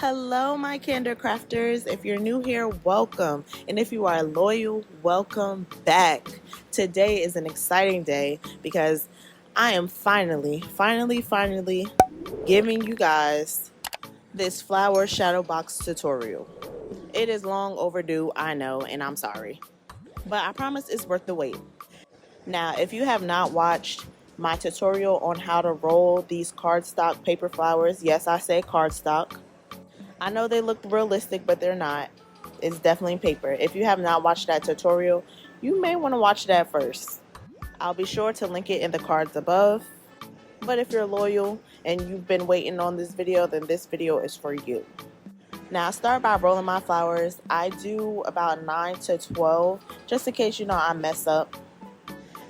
Hello, my Kandor crafters. If you're new here, welcome. And if you are loyal, welcome back. Today is an exciting day because I am finally giving you guys this flower shadow box tutorial. It is long overdue, I know, and I'm sorry. But I promise it's worth the wait. Now, if you have not watched my tutorial on how to roll these cardstock paper flowers, yes, I say cardstock. I know they look realistic, but they're not. It's definitely paper. If you have not watched that tutorial, you may want to watch that first. I'll be sure to link it in the cards above. But if you're loyal and you've been waiting on this video, then this video is for you. Now I start by rolling my flowers. I do about 9 to 12, just in case I mess up.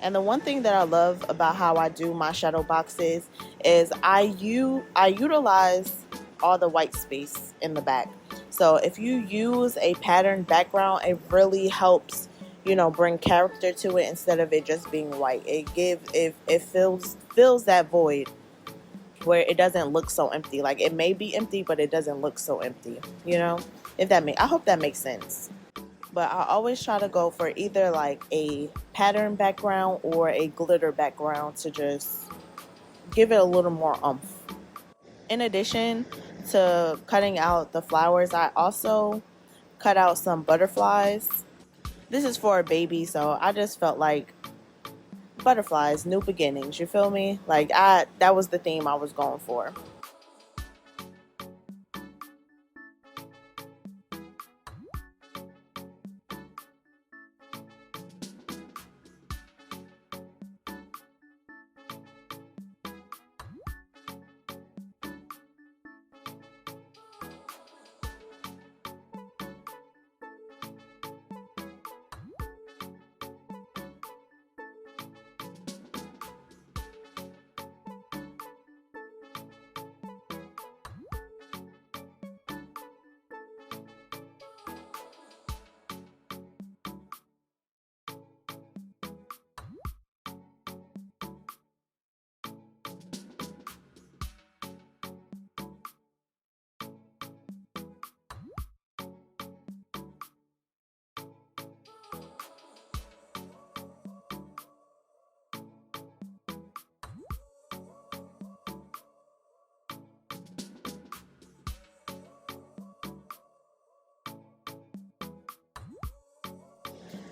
And the one thing that I love about how I do my shadow boxes is I utilize all the white space in the back. So if you use a patterned background, it really helps, bring character to it instead of it just being white. It fills that void where it doesn't look so empty. Like it may be empty, but it doesn't look so empty. I hope that makes sense. But I always try to go for either like a pattern background or a glitter background to just give it a little more oomph. In addition to cutting out the flowers, I also cut out some butterflies. This is for a baby, so I just felt like butterflies, new beginnings, you feel me? Like that was the theme I was going for.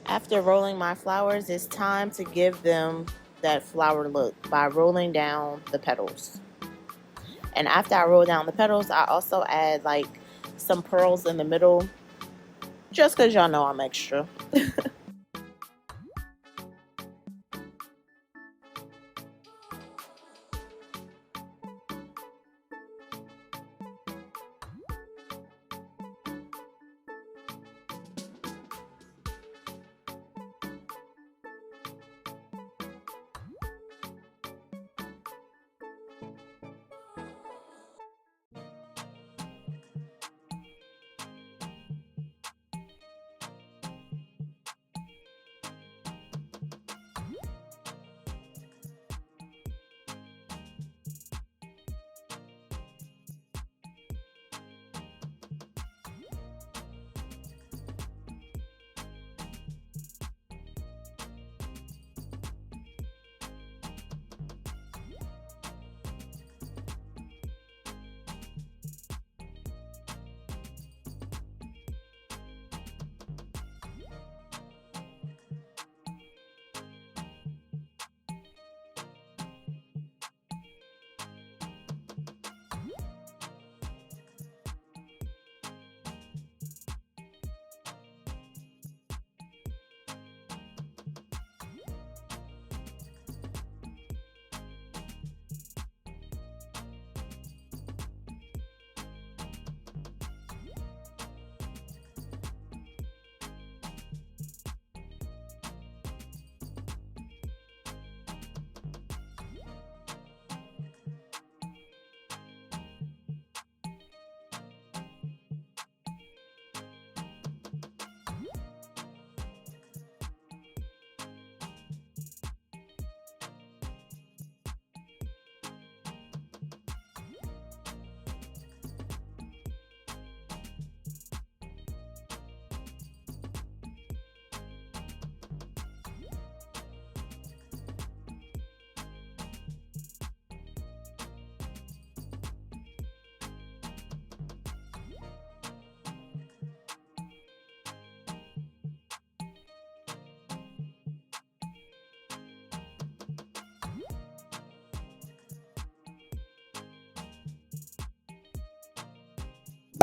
After rolling my flowers, it's time to give them that flower look by rolling down the petals. And after I roll down the petals, I also add like some pearls in the middle, just because y'all know I'm extra.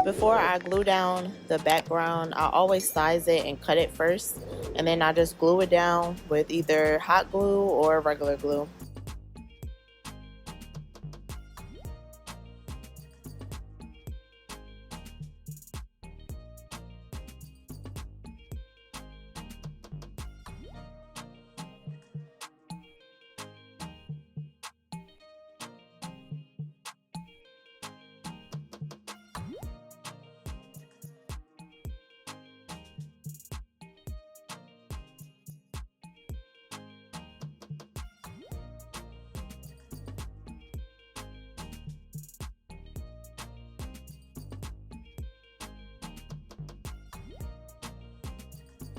Before I glue down the background, I always size it and cut it first, and then I just glue it down with either hot glue or regular glue.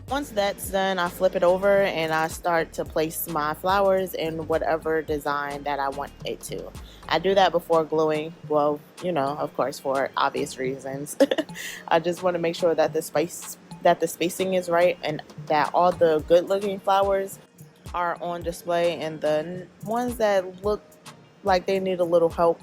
Once that's done, I flip it over and I start to place my flowers in whatever design that I want it to. I do that before gluing, well, of course, for obvious reasons. I just want to make sure that the spacing is right and that all the good looking flowers are on display, and the ones that look like they need a little help,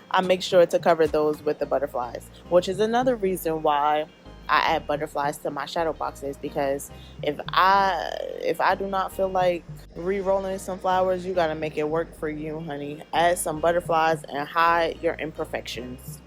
I make sure to cover those with the butterflies, which is another reason why I add butterflies to my shadow boxes, because if I do not feel like re-rolling some flowers, you gotta make it work for you, honey. Add some butterflies and hide your imperfections.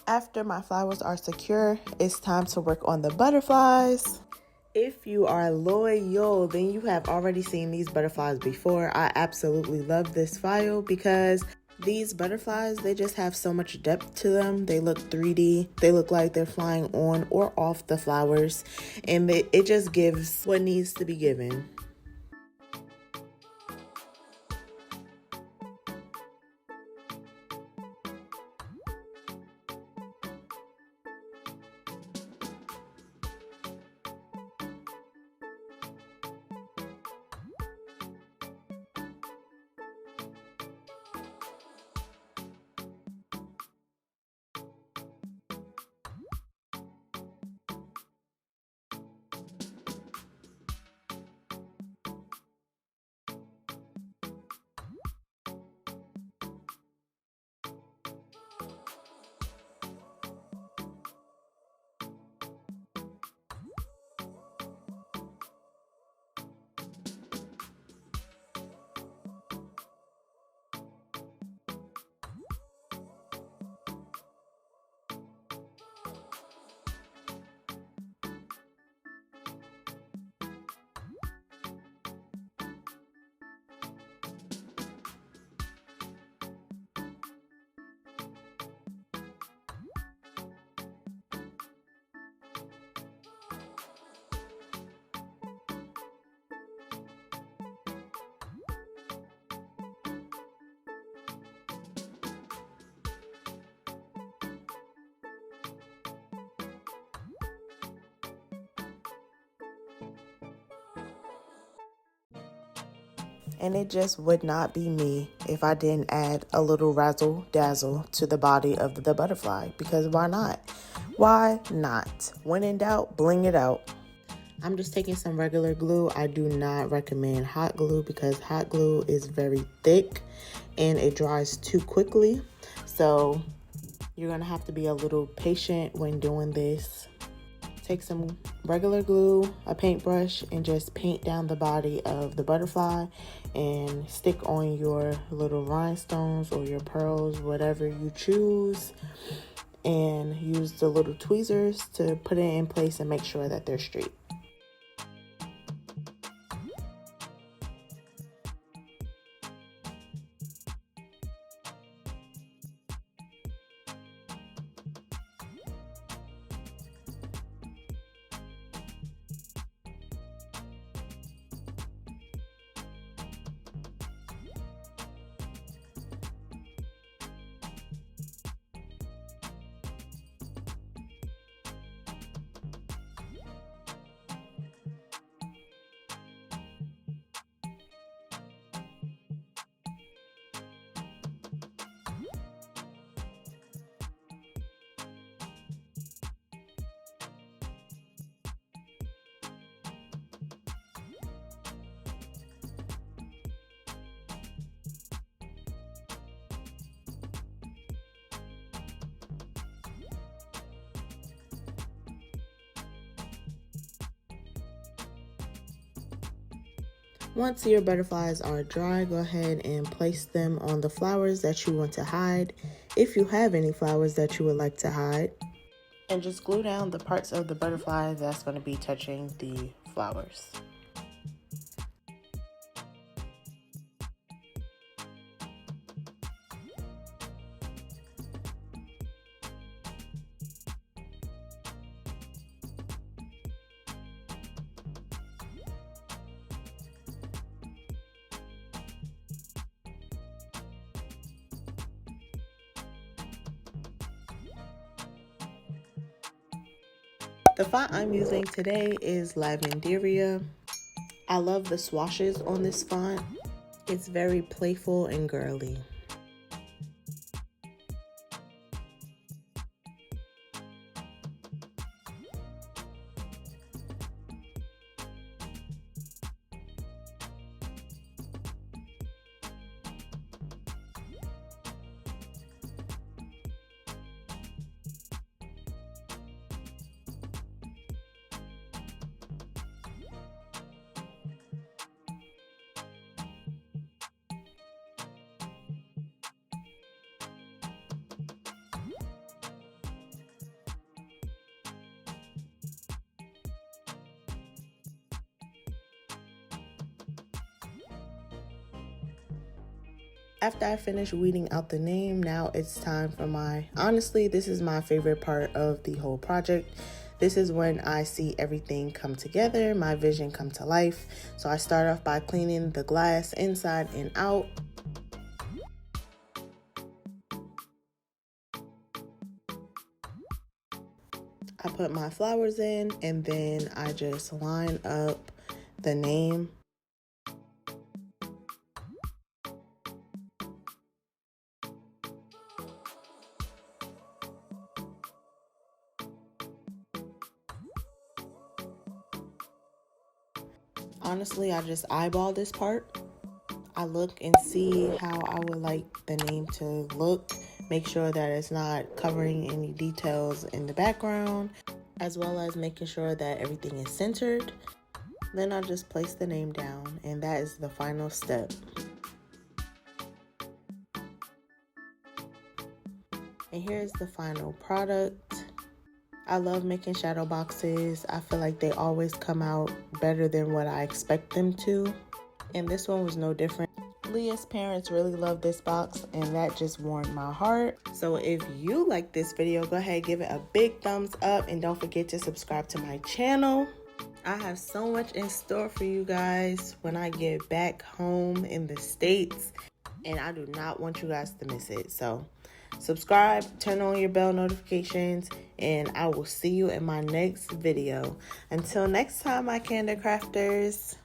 After my flowers are secure, it's time to work on the butterflies. If you are loyal, then you have already seen these butterflies before. I absolutely love this file because these butterflies, they just have so much depth to them. They look 3D. They look like they're flying on or off the flowers, and it just gives what needs to be given. And it just would not be me if I didn't add a little razzle dazzle to the body of the butterfly, because why not? Why not? When in doubt, bling it out. I'm just taking some regular glue. I do not recommend hot glue because hot glue is very thick and it dries too quickly. So you're gonna have to be a little patient when doing this. Take some regular glue, a paintbrush, and just paint down the body of the butterfly and stick on your little rhinestones or your pearls, whatever you choose, and use the little tweezers to put it in place and make sure that they're straight. Once your butterflies are dry, go ahead and place them on the flowers that you want to hide, if you have any flowers that you would like to hide. And just glue down the parts of the butterfly that's going to be touching the flowers. The font I'm using today is Lavenderia. I love the swashes on this font. It's very playful and girly. After I finish weeding out the name, now it's time for honestly, this is my favorite part of the whole project. This is when I see everything come together, my vision come to life. So I start off by cleaning the glass inside and out. I put my flowers in and then I just line up the name. Honestly, I just eyeball this part. I look and see how I would like the name to look. Make sure that it's not covering any details in the background, as well as making sure that everything is centered. Then I just place the name down, and that is the final step. And here's the final product. I love making shadow boxes. I feel like they always come out better than what I expect them to. And this one was no different. Leah's parents really love this box, and that just warmed my heart. So if you like this video, go ahead, give it a big thumbs up, and don't forget to subscribe to my channel. I have so much in store for you guys when I get back home in the States, and I do not want you guys to miss it. So subscribe, turn on your bell notifications, and I will see you in my next video. Until next time, my Kandor crafters.